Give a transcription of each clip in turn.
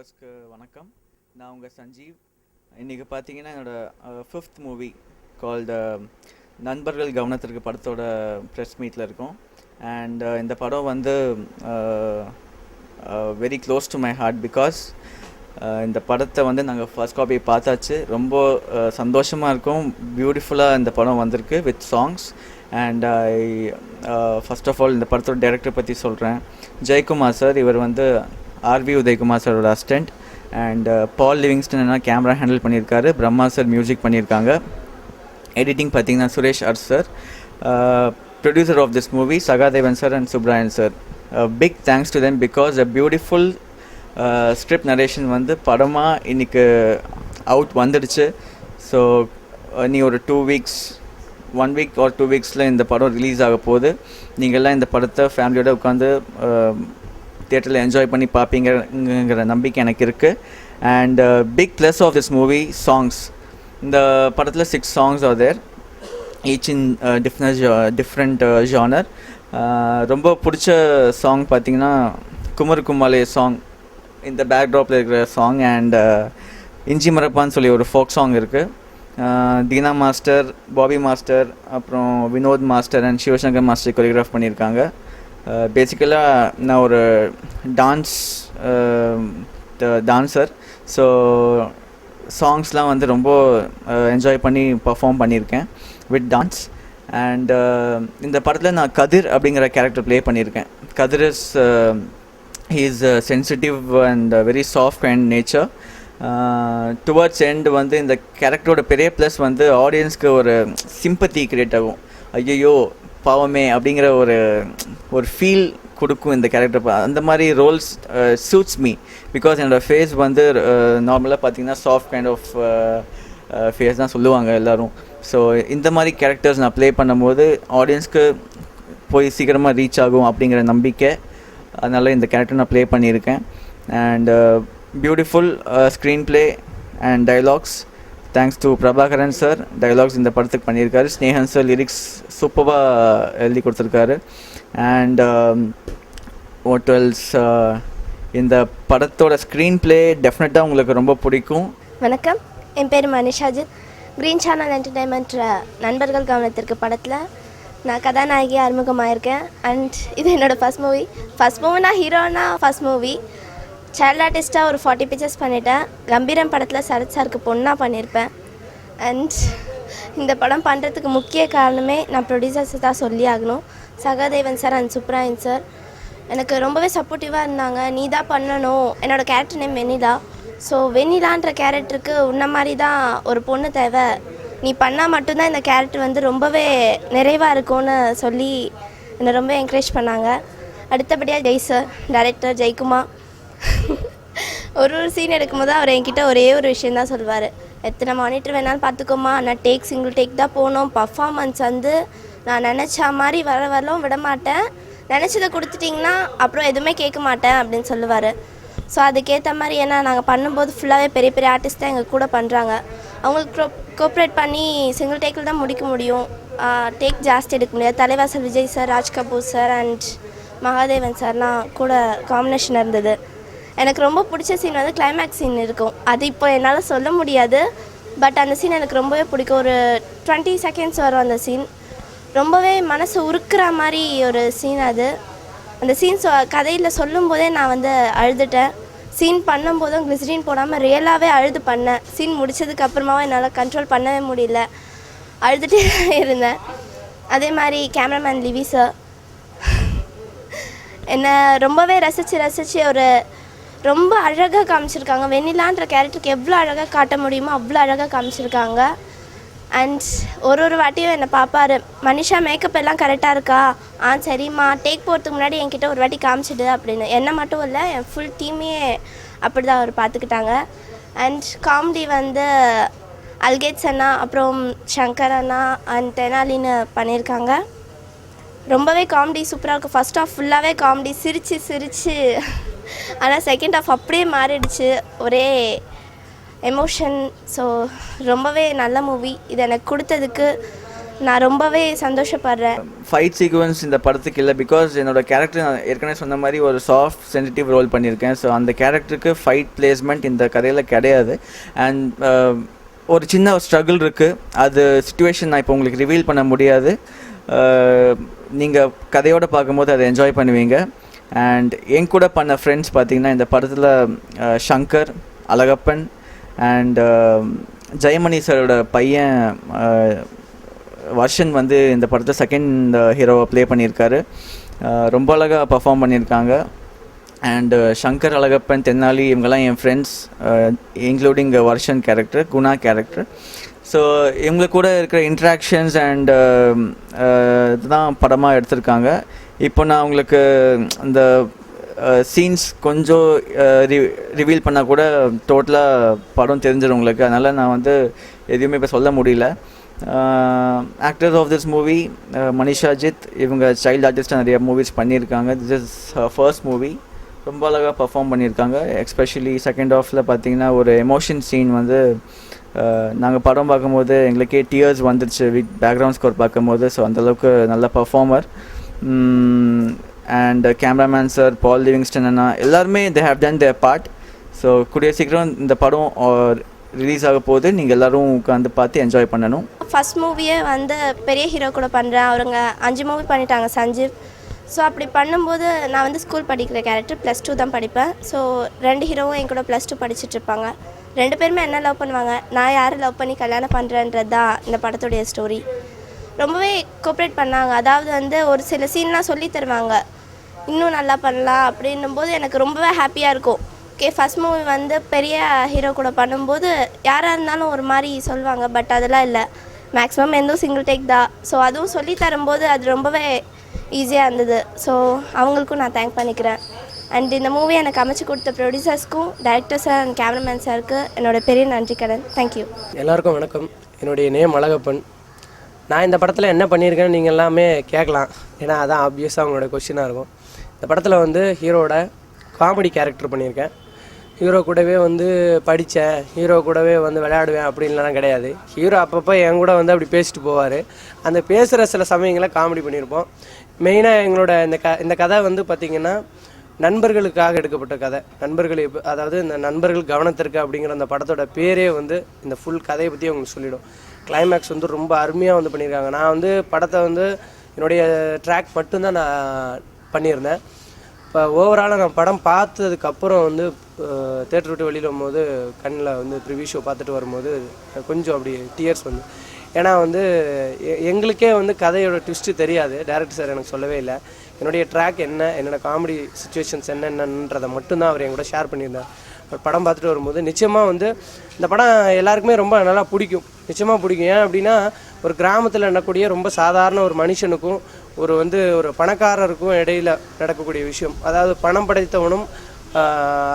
வியூவர்ஸ்க்கு வணக்கம். நான் உங்கள் சஞ்சீவ். இன்றைக்கி பார்த்தீங்கன்னா என்னோடய ஃபிஃப்த் மூவி கால்டு நண்பர்கள் கவனத்திற்கு படத்தோட ப்ரெஸ் மீட்டில் இருக்கோம். அண்ட் இந்த படம் வந்து very close to my heart because இந்த படத்தை வந்து நாங்கள் ஃபர்ஸ்ட் காப்பி பார்த்தாச்சு. ரொம்ப சந்தோஷமாக இருக்கும். பியூட்டிஃபுல்லாக இந்த படம் வந்திருக்கு with songs. And I first of all இந்த படத்தோட டைரக்டர் பற்றி சொல்கிறேன். ஜெயக்குமார் சார். இவர் வந்து ஆர்வி உதயகுமார் சாரோட அசிஸ்டண்ட். அண்ட் பால் லிவிங்ஸ்டன் என்ன கேமரா ஹேண்டில் பண்ணியிருக்காரு. பிரம்மா சார் மியூசிக் பண்ணியிருக்காங்க. எடிட்டிங் பார்த்தீங்கன்னா Suresh Urs sir. Producer of this movie Sahadevan sir and Subrayan sir. Big thanks to them because a beautiful script narration வந்து படமாக இன்றைக்கி அவுட் வந்துடுச்சு. ஸோ நீ ஒரு 2 வீக்ஸ் 1 வீக் ஆர் 2 வீக்ஸில் இந்த படம் ரிலீஸ் ஆக போகுது. நீங்கள்லாம் இந்த படத்தை ஃபேமிலியோடு உட்காந்து தியேட்டரில் என்ஜாய் பண்ணி பார்ப்பீங்கிற நம்பிக்கை எனக்கு இருக்குது. And big plus of this movie songs. இந்த படத்தில் 6 songs are there, each in different genre. ரொம்ப பிடிச்ச சாங் பார்த்திங்கன்னா குமர் குமாலே சாங், இந்த பேக்ட்ராப்பில் இருக்கிற சாங். அண்ட் இஞ்சி மரப்பான்னு சொல்லி ஒரு ஃபோக் சாங் இருக்குது. தீனா மாஸ்டர், பாபி மாஸ்டர், அப்புறம் Vinod master and Sivasankar master choreograph பண்ணியிருக்காங்க. பேசிக்கலாக நான் ஒரு டான்ஸர். ஸோ சாங்ஸ்லாம் வந்து ரொம்ப என்ஜாய் பண்ணி பர்ஃபார்ம் பண்ணியிருக்கேன் வித் டான்ஸ். அண்ட் இந்த படத்தில் நான் கதிர் அப்படிங்கிற கேரக்டர் ப்ளே பண்ணியிருக்கேன். Kathir is he is sensitive and very soft and nature. Towards end வந்து இந்த கேரக்டரோட பெரிய ப்ளஸ் வந்து ஆடியன்ஸ்க்கு ஒரு சிம்பத்தி க்ரியேட் ஆகும். ஐயோ பாவமே அப்படிங்கிற ஒரு ஃபீல் கொடுக்கும் இந்த கேரக்டர். அந்த மாதிரி ரோல்ஸ் சூட்ஸ் மீ பிகாஸ் என்னோடய ஃபேஸ் வந்து நார்மலாக பார்த்திங்கன்னா சாஃப்ட் கைண்ட் ஆஃப் ஃபேஸ் தான் சொல்லுவாங்க எல்லோரும். ஸோ இந்த மாதிரி கேரக்டர்ஸ் நான் ப்ளே பண்ணும்போது ஆடியன்ஸ்க்கு போய் சீக்கிரமாக ரீச் ஆகும் அப்படிங்கிற நம்பிக்கை. அதனால் இந்த கேரக்டர் நான் ப்ளே பண்ணியிருக்கேன். And beautiful screen play and dialogues. Thanks to Prabhakaran sir. Dialogues இந்த படத்துக்கு பண்ணியிருக்காரு. ஸ்னேகன் சார் லிரிக்ஸ் சூப்பராக எழுதி கொடுத்துருக்காரு. அண்ட் வாட் எல்ஸ், இந்த படத்தோட ஸ்க்ரீன் ப்ளே டெஃபினட்டாக உங்களுக்கு ரொம்ப பிடிக்கும். வணக்கம், என் பேர் மனிஷாஜித். க்ரீன் சேனல் என்டர்டைன்மெண்ட் நண்பர்கள் கவனத்திற்கு படத்தில் நான் கதாநாயகியாக அறிமுகமாயிருக்கேன். அண்ட் இது என்னோடய ஃபஸ்ட் மூவி நான் ஹீரோனா ஃபஸ்ட் மூவி. சைல்ட் ஆர்டிஸ்ட்டாக ஒரு 40 பிக்சர்ஸ் பண்ணிட்டேன். கம்பீரம் படத்தில் சரத் சாருக்கு பொண்ணாக பண்ணியிருப்பேன். அண்ட் இந்த படம் பண்ணுறதுக்கு முக்கிய காரணமே நான் ப்ரொடியூசர்ஸ் தான் சொல்லி ஆகணும். Sahadevan sir and Subrayan sir எனக்கு ரொம்பவே சப்போர்ட்டிவாக இருந்தாங்க. நீ தான் பண்ணணும். என்னோடய கேரக்டர் நேம் வெண்ணிலா. ஸோ வெண்ணிலான்ற கேரக்டருக்கு உன்ன மாதிரி தான் ஒரு பொண்ணு தேவை, நீ பண்ணால் மட்டும்தான் இந்த கேரக்டர் வந்து ரொம்பவே நிறைவாக இருக்கும்னு சொல்லி என்னை ரொம்ப என்கரேஜ் பண்ணாங்க. அடுத்தபடியாக ஜெய் சார், டைரக்டர் ஜெயக்குமார். ஒரு சீன் எடுக்கும்போது அவர் என்கிட்ட ஒரே ஒரு விஷயந்தான் சொல்வார், எத்தனை மானிட்டர் வேணாலும் பார்த்துக்கோமா, நான் சிங்கிள் டேக் தான் போகணும். பர்ஃபார்மன்ஸ் வந்து நான் நினச்சா மாதிரி வரலும் விட மாட்டேன், நினச்சதை கொடுத்துட்டிங்கன்னா அப்புறம் எதுவுமே கேட்க மாட்டேன் அப்படின்னு சொல்லுவார். ஸோ அதுக்கேற்ற மாதிரி ஏன்னா நாங்கள் பண்ணும்போது ஃபுல்லாகவே பெரிய பெரிய ஆர்டிஸ்ட் தான் எங்கள் கூட பண்ணுறாங்க. அவங்களுக்கு கோஆப்ரேட் பண்ணி சிங்கிள் டேக்கில் தான் முடிக்க முடியும், டேக் ஜாஸ்தி எடுக்க முடியாது. Thalaivasal Vijay sir, Raj Kapoor sir and Mahadevan சார்லாம் கூட காம்பினேஷன் இருந்தது. எனக்கு ரொம்ப பிடிச்ச சீன் வந்து கிளைமேக்ஸ் சீன் இருக்கும். அது இப்போ என்னால் சொல்ல முடியாது, பட் அந்த சீன் எனக்கு ரொம்பவே பிடிக்கும். ஒரு 20 செகண்ட்ஸ் வரும் அந்த சீன். ரொம்பவே மனசு உருக்குற மாதிரி ஒரு சீன் அது. அந்த சீன் கதையில் சொல்லும் போதே நான் வந்து அழுதுட்டேன். சீன் பண்ணும்போதும் கிளிசரின் போடாமல் ரியலாகவே அழுது பண்ணேன். சீன் முடித்ததுக்கு அப்புறமாவும் என்னால் கண்ட்ரோல் பண்ணவே முடியல, அழுதுகிட்டே இருந்தேன். அதே மாதிரி கேமராமேன் லிவி சார் என்னை ரொம்பவே ரசித்து ஒரு ரொம்ப அழகாக காமிச்சிருக்காங்க. வெண்ணிலான்ற கேரக்டருக்கு எவ்வளோ அழகாக காட்ட முடியுமோ அவ்வளோ அழகாக காமிச்சிருக்காங்க. அண்ட் ஒரு வாட்டியும் என்னை பார்ப்பார், மனிஷா மேக்கப் எல்லாம் கரெக்டாக இருக்கா, சரிம்மா டேக் போகிறதுக்கு முன்னாடி என்கிட்ட ஒரு வாட்டி காமிச்சிடு அப்படின்னு. என்னை மட்டும் இல்லை, என் ஃபுல் டீமே அப்படி தான் அவர் பார்த்துக்கிட்டாங்க. அண்ட் காமெடி வந்து அல்கேட்ஸ் அண்ணா, அப்புறம் சங்கர் அண்ணா அண்ட் தெனாலின்னு பண்ணியிருக்காங்க. ரொம்பவே காமெடி சூப்பராக இருக்கும். ஃபஸ்ட் ஆஃப் ஃபுல்லாகவே காமெடி, சிரித்து ஆனால் செகண்ட் ஆஃப் அப்படியே மாறிடுச்சு, ஒரே எமோஷன். ஸோ ரொம்பவே நல்ல மூவி. இது எனக்கு கொடுத்ததுக்கு நான் ரொம்பவே சந்தோஷப்படுறேன். ஃபைட் சீக்வன்ஸ் இந்த படத்துக்கு இல்லை, பிகாஸ் என்னோட கேரக்டர் நான் ஏற்கனவே சொன்ன மாதிரி ஒரு சாஃப்ட் சென்சிட்டிவ் ரோல் பண்ணியிருக்கேன். ஸோ அந்த கேரக்டருக்கு ஃபைட் பிளேஸ்மெண்ட் இந்த கதையில் கிடையாது. அண்ட் ஒரு சின்ன ஸ்ட்ரகிள் இருக்குது, அது சுச்சுவேஷன் நான் இப்போ உங்களுக்கு ரிவீல் பண்ண முடியாது. நீங்கள் கதையோடு பார்க்கும்போது அதை என்ஜாய் பண்ணுவீங்க. அண்ட் என் கூட பண்ண ஃப்ரெண்ட்ஸ் பார்த்திங்கன்னா இந்த படத்தில் ஷங்கர், அழகப்பன் அண்ட் ஜெயமணி சாரோட பையன் வர்ஷன் வந்து இந்த படத்தை செகண்ட் ஹீரோவை ப்ளே பண்ணியிருக்காரு. ரொம்ப அழகாக பர்ஃபார்ம் பண்ணியிருக்காங்க. அண்ட் ஷங்கர், அழகப்பன், தென்னாலி இவங்கெல்லாம் என் friends, including Varshan character, Guna character. So இவங்க கூட இருக்கிற இன்ட்ராக்ஷன்ஸ் அண்ட் இதுதான் படமாக எடுத்திருக்காங்க. இப்போ நான் உங்களுக்கு இந்த சீன்ஸ் கொஞ்சம் ரிவீல் பண்ணால் கூட டோட்டலாக படம் தெரிஞ்சிடும் உங்களுக்கு. அதனால் நான் வந்து எதுவுமே இப்போ சொல்ல முடியல. Actors of this movie Manisha Ajith, இவங்க சைல்டு ஆர்டிஸ்ட்டாக நிறைய மூவிஸ் பண்ணியிருக்காங்க. This is first movie. ரொம்ப அழகாக பர்ஃபார்ம் பண்ணியிருக்காங்க. எஸ்பெஷலி செகண்ட் ஹாஃபில் பார்த்தீங்கன்னா ஒரு எமோஷன் சீன் வந்து நாங்கள் படம் பார்க்கும்போது எங்களுக்கே டியர்ஸ் வந்துடுச்சு வித் பேக்ரவுண்ட் ஸ்கோர் பார்க்கும்போது. ஸோ அந்தளவுக்கு நல்ல performer. And cameraman sir, Paul Livingston அண்ணா, எல்லாருமே they have done their part. So கூடிய சீக்கிரம் இந்த படம் ரிலீஸ் ஆக போகுது. நீங்கள் எல்லோரும் உட்காந்து பார்த்து என்ஜாய் பண்ணணும். ஃபஸ்ட் மூவியே வந்து பெரிய ஹீரோ கூட பண்ணுறேன். அவருங்க 5 மூவி பண்ணிட்டாங்க, சஞ்சீவ். ஸோ அப்படி பண்ணும்போது நான் வந்து ஸ்கூல் படிக்கிற கேரக்டர், +2 தான் படிப்பேன். ஸோ 2 ஹீரோவும் என் கூட +2 படிச்சுட்ருப்பாங்க. 2 பேருமே என்ன லவ் பண்ணுவாங்க, நான் யாரை லவ் பண்ணி கல்யாணம் பண்ணுறேன்றது தான் இந்த படத்துடைய ஸ்டோரி. ரொம்பவே கோஆப்ரேட் பண்ணாங்க. அதாவது வந்து ஒரு சில சீன்லாம் சொல்லி தருவாங்க, இன்னும் நல்லா பண்ணலாம் அப்படின்னும் போது எனக்கு ரொம்பவே ஹாப்பியாக இருக்கும். ஓகே, ஃபஸ்ட் மூவி வந்து பெரிய ஹீரோ கூட பண்ணும்போது யாராக இருந்தாலும் ஒரு மாதிரி சொல்லுவாங்க, பட் அதெல்லாம் இல்லை. மேக்ஸிமம் எதுவும் சிங்கிள் டேக் தான். ஸோ அதுவும் சொல்லி தரும்போது அது ரொம்பவே ஈஸியாக இருந்தது. ஸோ அவங்களுக்கும் நான் தேங்க் பண்ணிக்கிறேன். அண்ட் இந்த மூவி எனக்கு அமைச்சு கொடுத்த ப்ரொடியூசர்ஸ்க்கும், டைரக்டர் சார் அண்ட் கேமராமேன் சாருக்கு என்னோடய பெரிய நன்றி கடன். தேங்க்யூ. எல்லாருக்கும் வணக்கம். என்னுடைய நேம் அழகப்பன். நான் இந்த படத்தில் என்ன பண்ணியிருக்கேன்னு நீங்கள் எல்லாமே கேட்கலாம், ஏன்னா அதான் ஆப்வியஸாக அவங்களோட கொஸ்டினாக இருக்கும். இந்த படத்தில் வந்து ஹீரோட காமெடி கேரக்டர் பண்ணியிருக்கேன். ஹீரோ கூடவே வந்து படித்தேன், ஹீரோ கூடவே வந்து விளையாடுவேன் அப்படின்லாம் கிடையாது. ஹீரோ அப்பப்போ என் கூட வந்து அப்படி பேசிட்டு போவார். அந்த பேசுகிற சில சமயங்களை காமெடி பண்ணியிருப்போம். மெயினாக எங்களோட இந்த கதை வந்து பார்த்திங்கன்னா நண்பர்களுக்காக எடுக்கப்பட்ட கதை. அதாவது இந்த நண்பர்கள் கவனத்திற்கு அப்படிங்கிற அந்த படத்தோட பேரே வந்து இந்த ஃபுல் கதையை பற்றி அவங்களுக்கு சொல்லிடும். கிளைமேக்ஸ் வந்து ரொம்ப அருமையாக வந்து பண்ணியிருக்காங்க. நான் வந்து படத்தை வந்து என்னுடைய ட்ராக் மட்டும்தான் நான் பண்ணியிருந்தேன். இப்போ ஓவராலாக நான் படம் பார்த்ததுக்கப்புறம் வந்து தேட்டர் விட்டு வெளியில் வரும்போது கண்ணில் வந்து ப்ரிவியூ ஷோ பார்த்துட்டு வரும்போது கொஞ்சம் அப்படி டியர்ஸ் வந்து, ஏன்னா வந்து எங்களுக்கே வந்து கதையோட ட்விஸ்ட்டு தெரியாது. டைரக்டர் சார் எனக்கு சொல்லவே இல்லை. என்னுடைய ட்ராக் என்ன, என்னோடய காமெடி சுச்சுவேஷன்ஸ் என்னன்றதை மட்டும்தான் அவர் என் கூட ஷேர் பண்ணியிருந்தார். படம் பார்த்துட்டு வரும்போது நிச்சயமாக வந்து இந்த படம் எல்லாருக்குமே ரொம்ப நல்லா பிடிக்கும், நிச்சயமாக பிடிக்கும். ஏன் அப்படின்னா ஒரு கிராமத்தில் நடக்கக்கூடிய ரொம்ப சாதாரண ஒரு மனுஷனுக்கும் ஒரு பணக்காரருக்கும் இடையில் நடக்கக்கூடிய விஷயம். அதாவது பணம் படைத்தவனும்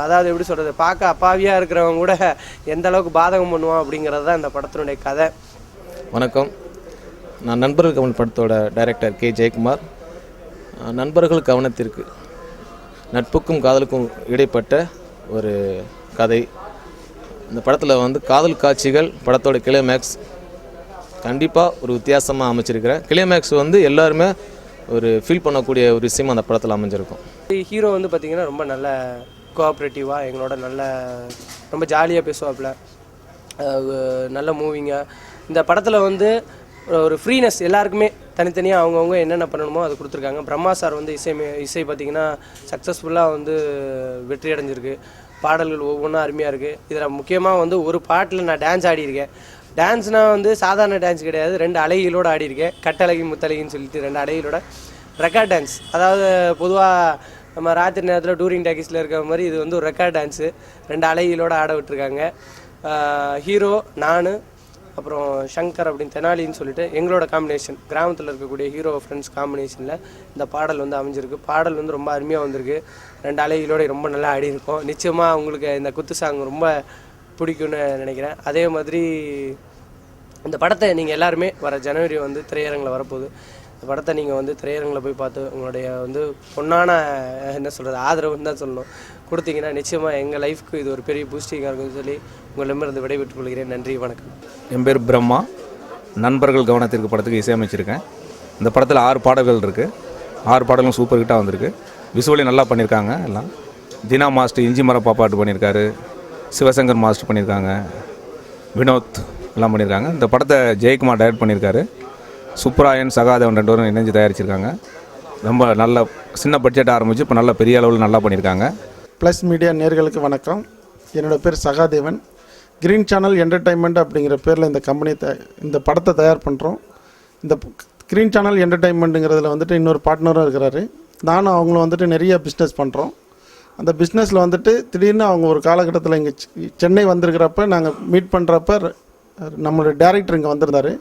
அதாவது எப்படி சொல்கிறது, பார்க்க அப்பாவியாக இருக்கிறவங்க கூட எந்த அளவுக்கு பாதகம் பண்ணுவான் அப்படிங்கிறது தான் இந்த படத்தினுடைய கதை. வணக்கம், நான் நண்பர்கள் கவன படத்தோட டைரக்டர் கே ஜெயக்குமார். நண்பர்கள் கவனத்திற்கு, நட்புக்கும் காதலுக்கும் இடைப்பட்ட ஒரு கதை. இந்த படத்தில் வந்து காதல் காட்சிகள், படத்தோட கிளைமேக்ஸ் கண்டிப்பாக ஒரு வித்தியாசமாக அமைச்சிருக்கிறேன். கிளைமேக்ஸ் வந்து எல்லாருமே ஒரு ஃபீல் பண்ணக்கூடிய ஒரு விஷயம் அந்த படத்தில் அமைஞ்சிருக்கும். ஹீரோ வந்து பார்த்திங்கன்னா ரொம்ப நல்ல கோஆப்ரேட்டிவாக எங்களோட ரொம்ப ஜாலியாக பேசுவாப்புல, நல்ல மூவிங்காக. இந்த படத்தில் வந்து ஒரு ஃப்ரீனஸ், எல்லாருக்குமே தனித்தனியாக அவங்கவுங்க என்னென்ன பண்ணணுமோ அது கொடுத்துருக்காங்க. பிரம்மா சார் வந்து இசை பார்த்திங்கன்னா சக்ஸஸ்ஃபுல்லாக வந்து வெற்றி அடைஞ்சிருக்கு. பாடல்கள் ஒவ்வொன்றும் அருமையாக இருக்குது. இதில் முக்கியமாக வந்து ஒரு பாட்டில் நான் டான்ஸ் ஆடியிருக்கேன். டான்ஸ்னால் வந்து சாதாரண டான்ஸ் கிடையாது, 2 அலைகளோடு ஆடியிருக்கேன். கட்டழகி முத்தழகின்னு சொல்லிட்டு 2 அலைகளோட ரெக்கார்ட் டான்ஸ். அதாவது பொதுவாக நம்ம ராத்திரி நேரத்தில் டூரிங் டாக்கீஸில் இருக்கிற மாதிரி இது வந்து ஒரு ரெக்கார்ட் டான்ஸு. 2 அலைகளோடு ஆட விட்டுருக்காங்க. ஹீரோ, நான், அப்புறம் ஷங்கர் அப்படின்னு தெனாலின்னு சொல்லிட்டு எங்களோட காம்பினேஷன், கிராமத்தில் இருக்கக்கூடிய ஹீரோ ஃப்ரெண்ட்ஸ் காம்பினேஷனில் இந்த பாடல் வந்து அமைஞ்சிருக்கு. பாடல் வந்து ரொம்ப அருமையாக வந்திருக்கு. 2 அலைகளோடு ரொம்ப நல்லா ஆடி இருக்கும். நிச்சயமாக உங்களுக்கு இந்த குத்து சாங் ரொம்ப பிடிக்கும்னு நினைக்கிறேன். அதே மாதிரி இந்த படத்தை நீங்கள் எல்லாருமே வர ஜனவரி வந்து திரையரங்கில் வரப்போகுது. இந்த படத்தை நீங்கள் வந்து திரையரங்கில் போய் பார்த்து உங்களுடைய வந்து பொன்னான என்ன சொல்கிறது ஆதரவுன்னு தான் சொல்லணும் கொடுத்தீங்கன்னா நிச்சயமாக எங்கள் லைஃப்க்கு இது ஒரு பெரிய பூஸ்டிங்காக இருக்குன்னு சொல்லி உங்களிடமிருந்து விடைபெற்றுக் கொள்கிறேன். நன்றி, வணக்கம். என் பேர் பிரம்மா. நண்பர்கள் கவனத்திற்கு படத்துக்கு இசையமைச்சிருக்கேன். இந்த படத்தில் 6 பாடல்கள் இருக்குது. 6 பாடல்களும் சூப்பர் ஹிட்டாக வந்திருக்கு. விசுவலி நல்லா பண்ணியிருக்காங்க. எல்லாம் தினா மாஸ்டர் இஞ்சி மர பாப்பாட்டு பண்ணியிருக்காரு, சிவசங்கர் மாஸ்டர் பண்ணியிருக்காங்க, வினோத் எல்லாம் பண்ணியிருக்காங்க. இந்த படத்தை ஜெயக்குமார் டைரக்ட் பண்ணியிருக்காரு. சுப்ராயன் சகாதேவன் 2 பேரும் இணைஞ்சு தயாரிச்சிருக்காங்க. ரொம்ப நல்ல சின்ன பட்ஜெட் ஆரம்பித்து இப்போ நல்ல பெரிய அளவில் நல்லா பண்ணியிருக்காங்க. ப்ளஸ் மீடியா நேர்களுக்கு வணக்கம். என்னோடய பேர் சகாதேவன். க்ரீன் சேனல் என்டர்டைன்மெண்ட் அப்படிங்கிற பேரில் இந்த படத்தை தயார் பண்ணுறோம். இந்த க்ரீன் சேனல் என்டர்டைன்மெண்ட்டுங்கிறதுல வந்துட்டு இன்னொரு பார்ட்னரும் இருக்கிறாரு. நானும் அவங்களும் வந்துட்டு நிறைய பிஸ்னஸ் பண்ணுறோம். அந்த பிஸ்னஸில் வந்துட்டு திடீர்னு அவங்க ஒரு காலகட்டத்தில் இங்கே சென்னை வந்திருக்கிறப்ப நாங்கள் மீட் பண்ணுறப்ப நம்மளோட டேரக்டர் இங்கே வந்திருந்தார்.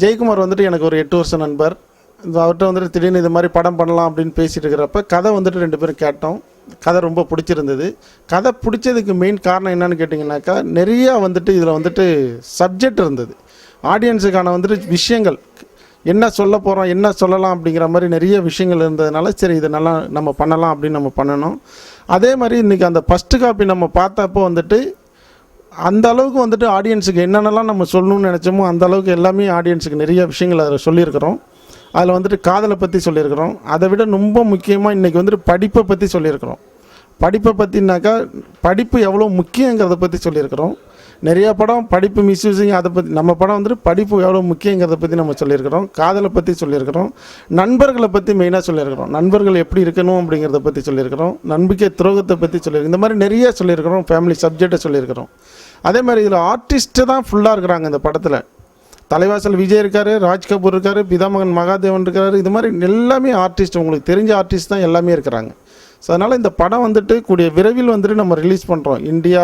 ஜெயக்குமார் வந்துட்டு எனக்கு ஒரு 8 வருஷம் நண்பர். அவர்கிட்ட வந்துட்டு திடீர்னு இது மாதிரி படம் பண்ணலாம் அப்படின்னு பேசிகிட்டு இருக்கிறப்ப கதை வந்துட்டு 2 பேரும் கேட்டோம். கதை ரொம்ப பிடிச்சிருந்தது. கதை பிடிச்சதுக்கு மெயின் காரணம் என்னன்னு கேட்டிங்கனாக்கா, நிறையா வந்துட்டு இதில் வந்துட்டு சப்ஜெக்ட் இருந்தது. ஆடியன்ஸுக்கான வந்துட்டு விஷயங்கள் என்ன சொல்ல போகிறோம், என்ன சொல்லலாம் அப்படிங்கிற மாதிரி நிறைய விஷயங்கள் இருந்ததுனால சரி இது நல்லா நம்ம பண்ணலாம் அப்படின்னு நம்ம பண்ணணும். அதே மாதிரி இன்றைக்கி அந்த ஃபஸ்ட்டு காப்பி நம்ம பார்த்தப்போ வந்துட்டு அந்த அளவுக்கு வந்துட்டு ஆடியன்ஸுக்கு என்னென்னலாம் நம்ம சொல்லணும்னு நினச்சோமோ அந்த அளவுக்கு எல்லாமே ஆடியன்ஸுக்கு நிறைய விஷயங்கள் அதில் சொல்லியிருக்கிறோம். அதில் வந்துட்டு காதலை பற்றி சொல்லியிருக்கிறோம். அதை விட ரொம்ப முக்கியமாக இன்றைக்கி வந்துட்டு படிப்பை பற்றி சொல்லியிருக்கிறோம். படிப்பை பற்றினாக்கா படிப்பு எவ்வளோ முக்கியங்கிறத பற்றி சொல்லியிருக்கிறோம். நிறையா படம் படிப்பு மிஸ்யூஸிங் அதை பற்றி, நம்ம படம் வந்துட்டு படிப்பு எவ்வளோ முக்கியங்கிறத பற்றி நம்ம சொல்லியிருக்கிறோம். காதலை பற்றி சொல்லியிருக்கிறோம். நண்பர்களை பற்றி மெயினாக சொல்லியிருக்கிறோம். நண்பர்கள் எப்படி இருக்கணும் அப்படிங்கிறத பற்றி சொல்லியிருக்கிறோம். நம்பிக்கை துரோகத்தை பற்றி சொல்லியிருக்கோம். இந்த மாதிரி நிறைய சொல்லியிருக்கிறோம். ஃபேமிலி சப்ஜெக்டை சொல்லியிருக்கிறோம். அதே மாதிரி இதில் ஆர்டிஸ்ட்டு தான் ஃபுல்லாக இருக்கிறாங்க. இந்த படத்தில் தலைவாசல் விஜய் இருக்கார், ராஜ் கபூர் இருக்கார், பிதாமகன் மகாதேவன் இருக்கார். இது மாதிரி எல்லாமே ஆர்டிஸ்ட், உங்களுக்கு தெரிஞ்ச ஆர்டிஸ்ட் தான் எல்லாமே இருக்கிறாங்க. ஸோ அதனால் இந்த படம் வந்துட்டு கூடிய விரைவில் வந்துட்டு நம்ம ரிலீஸ் பண்ணுறோம். இந்தியா,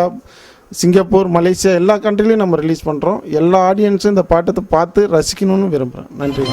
சிங்கப்பூர், மலேசியா எல்லா கண்ட்ரிலையும் நம்ம ரிலீஸ் பண்ணுறோம். எல்லா ஆடியன்ஸும் இந்த பாட்டத்தை பார்த்து ரசிக்கணும்னு விரும்புகிறேன். நன்றி.